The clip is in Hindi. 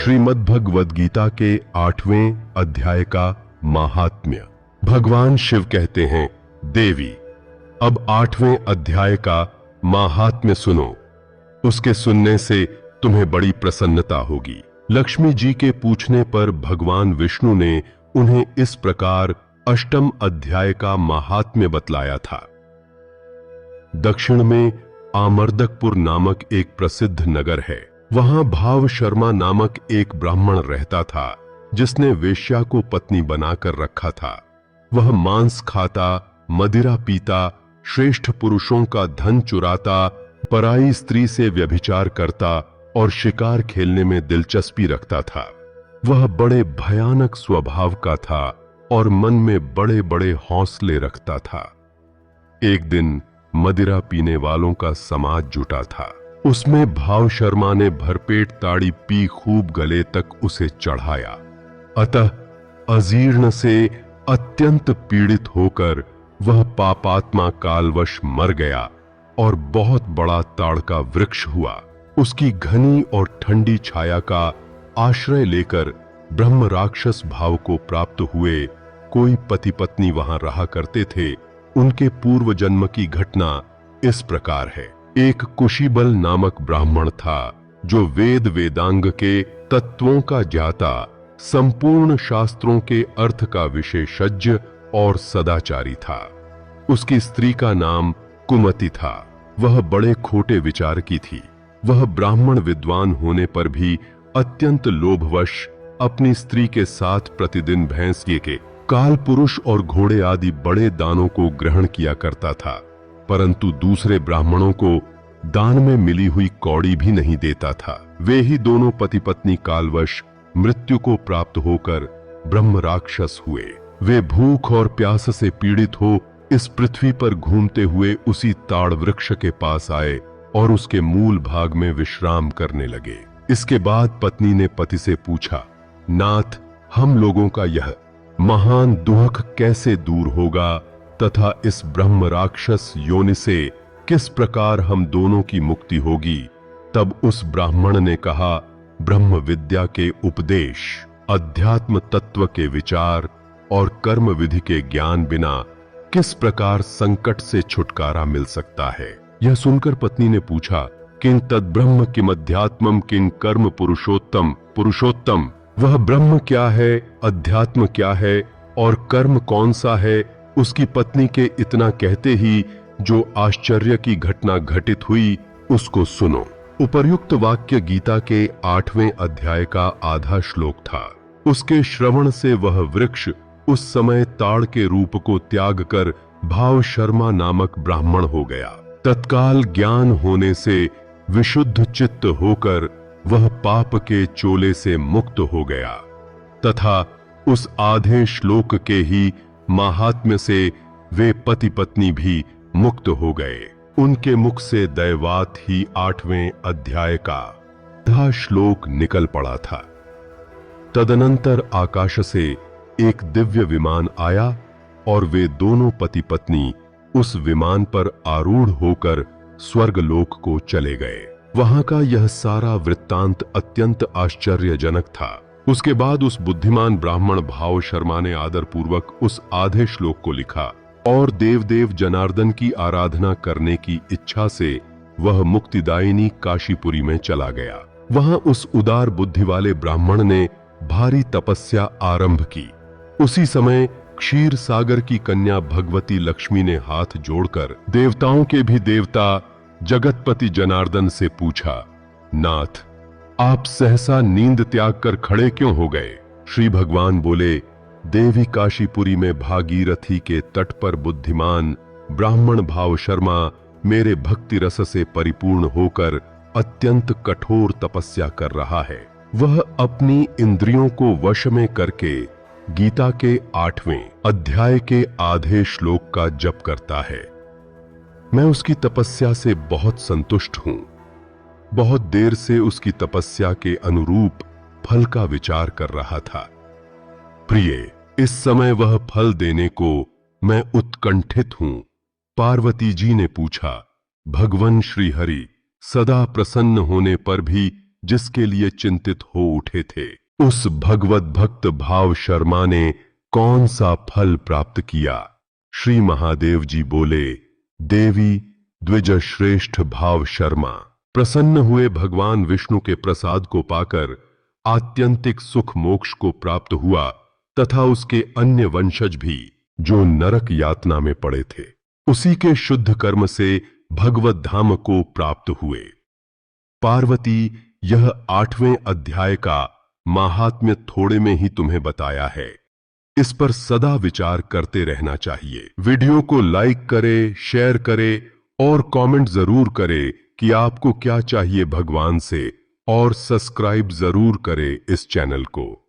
श्रीमद् भगवद गीता के 8वें अध्याय का महात्म्य। भगवान शिव कहते हैं, देवी अब 8वें अध्याय का महात्म्य सुनो। उसके सुनने से तुम्हें बड़ी प्रसन्नता होगी। लक्ष्मी जी के पूछने पर भगवान विष्णु ने उन्हें इस प्रकार अष्टम अध्याय का महात्म्य बतलाया था। दक्षिण में आमर्दकपुर नामक एक प्रसिद्ध नगर है। वहां भाव शर्मा नामक एक ब्राह्मण रहता था, जिसने वेश्या को पत्नी बनाकर रखा था। वह मांस खाता, मदिरा पीता, श्रेष्ठ पुरुषों का धन चुराता, पराई स्त्री से व्यभिचार करता और शिकार खेलने में दिलचस्पी रखता था। वह बड़े भयानक स्वभाव का था और मन में बड़े बड़े हौसले रखता था। एक दिन मदिरा पीने वालों का समाज जुटा था। उसमें भाव शर्मा ने भरपेट ताड़ी पी खूब गले तक उसे चढ़ाया। अतः अजीर्ण से अत्यंत पीड़ित होकर वह पापात्मा कालवश मर गया और बहुत बड़ा ताड़ का वृक्ष हुआ। उसकी घनी और ठंडी छाया का आश्रय लेकर ब्रह्म राक्षस भाव को प्राप्त हुए कोई पति पत्नी वहां रहा करते थे। उनके पूर्व जन्म की घटना इस प्रकार है। एक कुशीबल नामक ब्राह्मण था, जो वेद वेदांग के तत्वों का ज्ञाता, संपूर्ण शास्त्रों के अर्थ का विशेषज्ञ और सदाचारी था। उसकी स्त्री का नाम कुमति था। वह बड़े खोटे विचार की थी। वह ब्राह्मण विद्वान होने पर भी अत्यंत लोभवश अपनी स्त्री के साथ प्रतिदिन भैंस के काल पुरुष और घोड़े आदि बड़े दानों को ग्रहण किया करता था, परंतु दूसरे ब्राह्मणों को दान में मिली हुई कौड़ी भी नहीं देता था। वे ही दोनों पति पत्नी कालवश मृत्यु को प्राप्त होकर ब्रह्म राक्षस हुए। वे भूख और प्यास से पीड़ित हो इस पृथ्वी पर घूमते हुए उसी ताड़ वृक्ष के पास आए और उसके मूल भाग में विश्राम करने लगे। इसके बाद पत्नी ने पति से पूछा, नाथ, हम लोगों का यह महान दुख कैसे दूर होगा तथा इस ब्रह्म राक्षस योनि से किस प्रकार हम दोनों की मुक्ति होगी? तब उस ब्राह्मण ने कहा, ब्रह्म विद्या के उपदेश, अध्यात्म तत्व के विचार और कर्म विधि के ज्ञान बिना किस प्रकार संकट से छुटकारा मिल सकता है? यह सुनकर पत्नी ने पूछा, किं तद ब्रह्म किम अध्यात्मम किं कर्म पुरुषोत्तम? पुरुषोत्तम वह ब्रह्म क्या है, अध्यात्म क्या है और कर्म कौन सा है? उसकी पत्नी के इतना कहते ही जो आश्चर्य की घटना घटित हुई उसको सुनो। उपर्युक्त वाक्य गीता के 8वें अध्याय का आधा श्लोक था। उसके श्रवण से वह वृक्ष उस समय ताड़ के रूप को त्याग कर भाव शर्मा नामक ब्राह्मण हो गया। तत्काल ज्ञान होने से विशुद्ध चित्त होकर वह पाप के चोले से मुक्त हो गया तथा उस आधे श्लोक के ही महात्म्य से वे पति पत्नी भी मुक्त हो गए। उनके मुख से दैवात ही 8वें अध्याय का आधा श्लोक निकल पड़ा था। तदनंतर आकाश से एक दिव्य विमान आया और वे दोनों पति पत्नी उस विमान पर आरूढ़ होकर स्वर्गलोक को चले गए। वहां का यह सारा वृत्तांत अत्यंत आश्चर्यजनक था। उसके बाद उस बुद्धिमान ब्राह्मण भाव शर्मा ने आदर पूर्वक उस आधे श्लोक को लिखा और देवदेव जनार्दन की आराधना करने की इच्छा से वह मुक्तिदायिनी काशीपुरी में चला गया। वहां उस उदार बुद्धि वाले ब्राह्मण ने भारी तपस्या आरंभ की। उसी समय क्षीर सागर की कन्या भगवती लक्ष्मी ने हाथ जोड़कर देवताओं के भी देवता जगतपति जनार्दन से पूछा, नाथ, आप सहसा नींद त्याग कर खड़े क्यों हो गए? श्री भगवान बोले, देवी काशीपुरी में भागीरथी के तट पर बुद्धिमान ब्राह्मण भाव शर्मा मेरे भक्ति रस से परिपूर्ण होकर अत्यंत कठोर तपस्या कर रहा है। वह अपनी इंद्रियों को वश में करके गीता के 8वें अध्याय के आधे श्लोक का जप करता है। मैं उसकी तपस्या से बहुत संतुष्ट हूं। बहुत देर से उसकी तपस्या के अनुरूप फल का विचार कर रहा था। प्रिय, इस समय वह फल देने को मैं उत्कंठित हूं। पार्वती जी ने पूछा, भगवान श्री हरि सदा प्रसन्न होने पर भी जिसके लिए चिंतित हो उठे थे। उस भगवत भक्त भाव शर्मा ने कौन सा फल प्राप्त किया? श्री महादेव जी बोले, देवी द्विज श्रेष्ठ भाव शर्मा प्रसन्न हुए। भगवान विष्णु के प्रसाद को पाकर आत्यंतिक सुख मोक्ष को प्राप्त हुआ तथा उसके अन्य वंशज भी जो नरक यातना में पड़े थे, उसी के शुद्ध कर्म से भगवत धाम को प्राप्त हुए। पार्वती, यह 8वें अध्याय का महात्म्य थोड़े में ही तुम्हें बताया है। इस पर सदा विचार करते रहना चाहिए। वीडियो को लाइक करें, शेयर करें और कमेंट जरूर करें कि आपको क्या चाहिए भगवान से, और सब्सक्राइब जरूर करें इस चैनल को।